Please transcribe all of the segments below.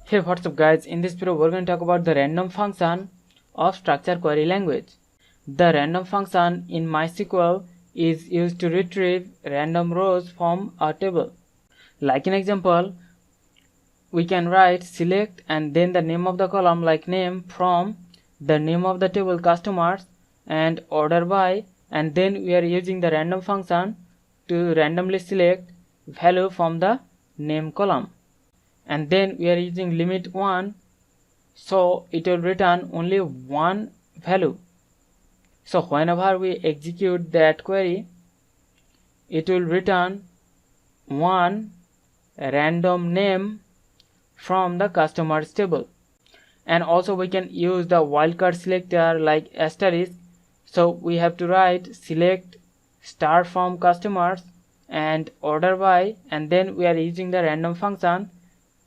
Hey, what's up guys? In this video we're going to talk about the random function of structure query language. The random function in MySQL is used to retrieve random rows from a table. Like an example, we can write select and then the name of the column like name from the name of the table customers and order by, and then we are using the random function to randomly select value from the name column. And then we are using limit 1, so it will return only one value. So whenever we execute that query, it will return one random name from the customers table. And also we can use the wildcard selector like asterisk. So we have to write select star from customers and order by, and then we are using the random function,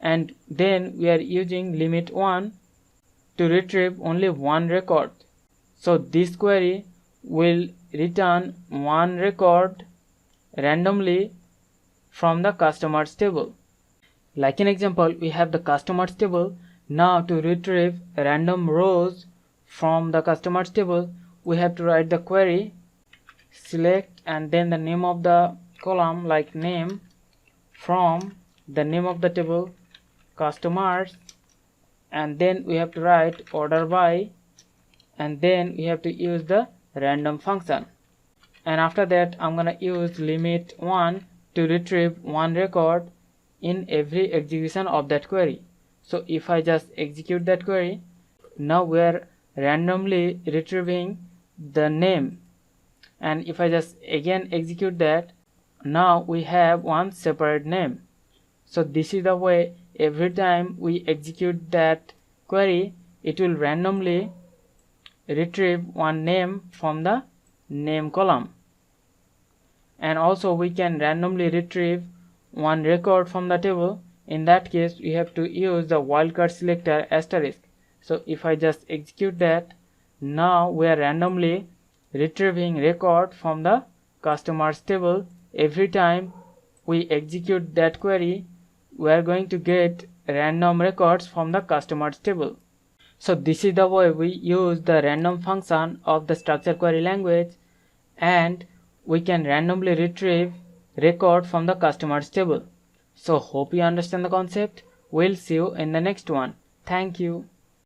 and then we are using limit 1 to retrieve only one record. So this query will return one record randomly from the customers table. Like an example, we have the customers table. Now to retrieve random rows from the customers table, we have to write the query select and then the name of the column like name from the name of the table customers, and then we have to write order by, and then we have to use the random function. And after that I'm gonna use limit 1 to retrieve one record in every execution of that query. So if I just execute that query, now we are randomly retrieving the name, and if I just again execute that, now we have one separate name. So this is the way every time we execute that query, it will randomly retrieve one name from the name column. And also we can randomly retrieve one record from the table. In that case we have to use the wildcard selector asterisk. So if I just execute that, now we are randomly retrieving record from the customers table. Every time we execute that query, we are going to get random records from the customers table. So this is the way we use the random function of the structure query language, and we can randomly retrieve record from the customers table. So hope you understand the concept. We'll see you in the next one. Thank you.